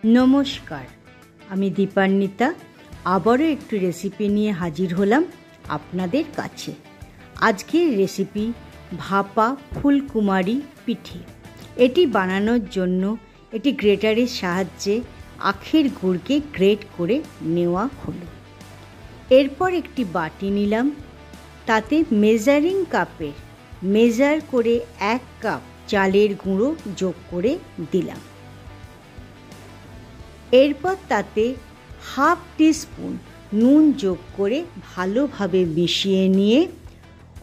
নমস্কার, আমি দীপান্বিতা আবারও একটু রেসিপি নিয়ে হাজির হলাম আপনাদের কাছে। আজকের রেসিপি ভাপা ফুলকুমারি পিঠে। এটি বানানোর জন্য এটি গ্রেটারের সাহায্যে আখের গুড়কে গ্রেট করে নেওয়া হলো। এরপর একটি বাটি নিলাম, তাতে মেজারিং কাপের মেজার করে 1 কাপ চালের গুঁড়ো যোগ করে দিলাম। এরপর তাতে হাফ টিস্পুন নুন যোগ করে ভালোভাবে মিশিয়ে নিয়ে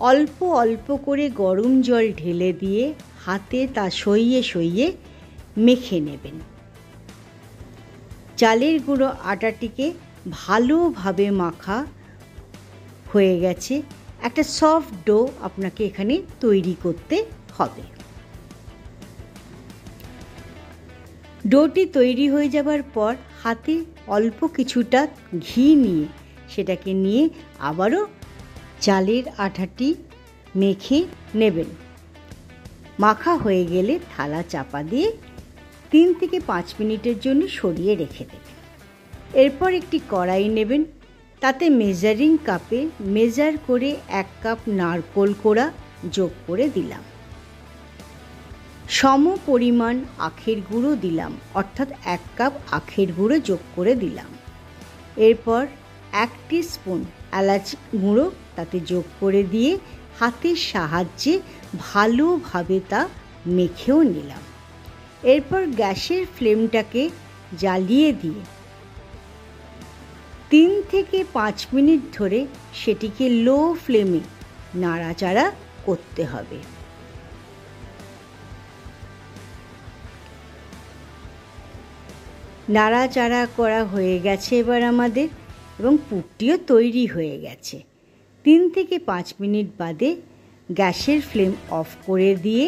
অল্প অল্প করে গরম জল ঢেলে দিয়ে হাতে তা সইয়ে সইয়ে মেখে নেবেন। চালের গুঁড়ো আটাটিকে ভালোভাবে মাখা হয়ে গেছে। একটা সফট ডো আপনাকে এখানে তৈরি করতে হবে। ডোটি তৈরি হয়ে যাবার পর হাতে অল্প কিছুটা ঘি নিয়ে সেটাকে নিয়ে আবারও চালের আটাটি মেখে নেবেন। মাখা হয়ে গেলে থালা চাপা দিয়ে 3 থেকে 5 মিনিটের জন্য সরিয়ে রেখে দেবেন। এরপর একটি কড়াই নেবেন, তাতে মেজারিং কাপে মেজার করে 1 কাপ নারকেল কোড়া যোগ করে দিলাম। সম পরিমাণ আখের গুঁড়ো দিলাম, অর্থাৎ 1 কাপ আখের গুঁড়ো যোগ করে দিলাম। এরপর 1 টিস্পুন এলাচ গুঁড়ো তাতে যোগ করে দিয়ে হাতের সাহায্যে ভালোভাবে তা মেখেও নিলাম। এরপর গ্যাসের ফ্লেমটাকে জ্বালিয়ে দিয়ে 3 থেকে 5 মিনিট ধরে সেটিকে লো ফ্লেমে নাড়াচাড়া করতে হবে। নাড়াচাড়া করা হয়ে গেছে এবার আমাদের, এবং পুরটিও তৈরি হয়ে গেছে। 3 থেকে 5 মিনিট বাদে গ্যাসের ফ্লেম অফ করে দিয়ে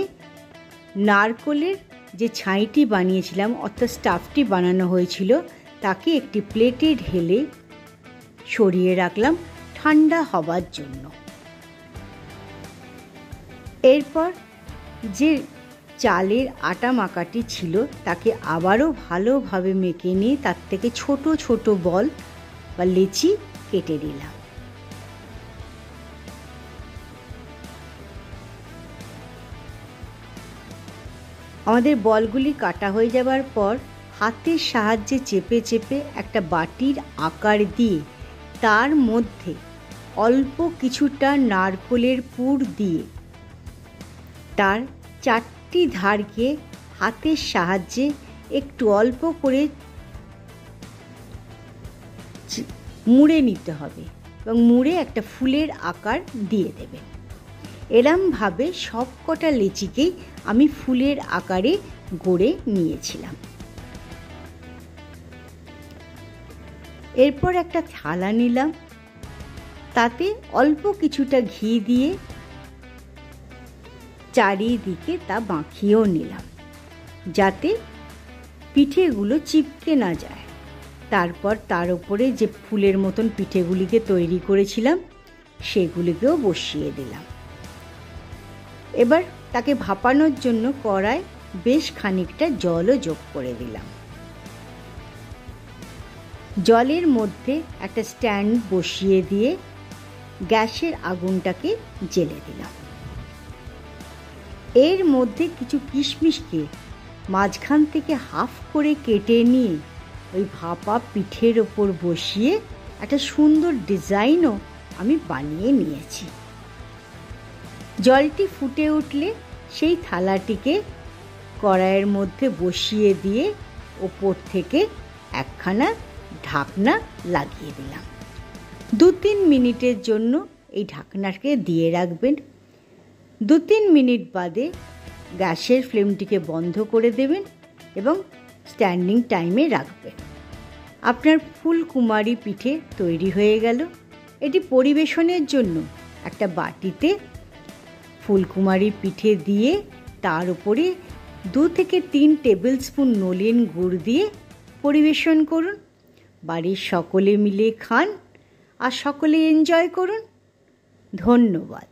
নারকেলের যে ছাইটি বানিয়েছিলাম, অর্থাৎ স্টাফটি বানানো হয়েছিল, তাকে একটি প্লেটে ঢেলে সরিয়ে রাখলাম ঠান্ডা হবার জন্য। এরপর যে চালের আটা মাখাটি ছিল তাকে আবারও ভালোভাবে মেখে নিয়ে তার থেকে ছোট ছোট বল বা লেচি কেটে নিলাম। আমাদের বলগুলি কাটা হয়ে যাবার পর হাতের সাহায্যে চেপে চেপে একটা বাটির আকার দিয়ে তার মধ্যে অল্প কিছুটা নারকেলের পুর দিয়ে তার 4টি ধারকে হাতের সাহায্যে একটু অল্প করে মুড়ে নিতে হবে এবং মুড়ে একটা ফুলের আকার দিয়ে দেবেন। এরমভাবে সব কটা লেচিকেই আমি ফুলের আকারে গড়ে নিয়েছিলাম। এরপর একটা থালা নিলাম, তাতে অল্প কিছুটা ঘি দিয়ে চারিদিকে তা মাখিয়েও নিলাম, যাতে পিঠেগুলো চিপকে না যায়। তারপর তার উপরে যে ফুলের মতন পিঠেগুলিকে তৈরি করেছিলাম সেগুলিকেও বসিয়ে দিলাম। এবার তাকে ভাপানোর জন্য কড়ায় বেশ খানিকটা জলও যোগ করে দিলাম। জলের মধ্যে একটা স্ট্যান্ড বসিয়ে দিয়ে গ্যাসের আগুনটাকে জ্বেলে দিলাম। এর মধ্যে কিছু কিশমিশকে মাঝখান থেকে হাফ করে কেটে নিয়ে ওই ভাপা পিঠের ওপর বসিয়ে একটা সুন্দর ডিজাইনও আমি বানিয়ে নিয়েছি। জলটি ফুটে উঠলে সেই থালাটিকে কড়াইয়ের মধ্যে বসিয়ে দিয়ে ওপর থেকে একখানা ঢাকনা লাগিয়ে দিলাম। 2-3 মিনিটের জন্য এই ঢাকনাকে দিয়ে রাখবেন। 2-3 মিনিট বাদে গ্যাসের ফ্লেমটিকে বন্ধ করে দেবেন এবং স্ট্যান্ডিং টাইমে রাখবেন। আপনার ফুলকুমারি পিঠে তৈরি হয়ে গেল। এটি পরিবেশনের জন্য একটা বাটিতে ফুলকুমারি পিঠে দিয়ে তার উপরে 2 থেকে 3 টেবিল স্পুন নলেন গুড় দিয়ে পরিবেশন করুন। বাড়ির সকলে মিলে খান আর সকলে এনজয় করুন। ধন্যবাদ।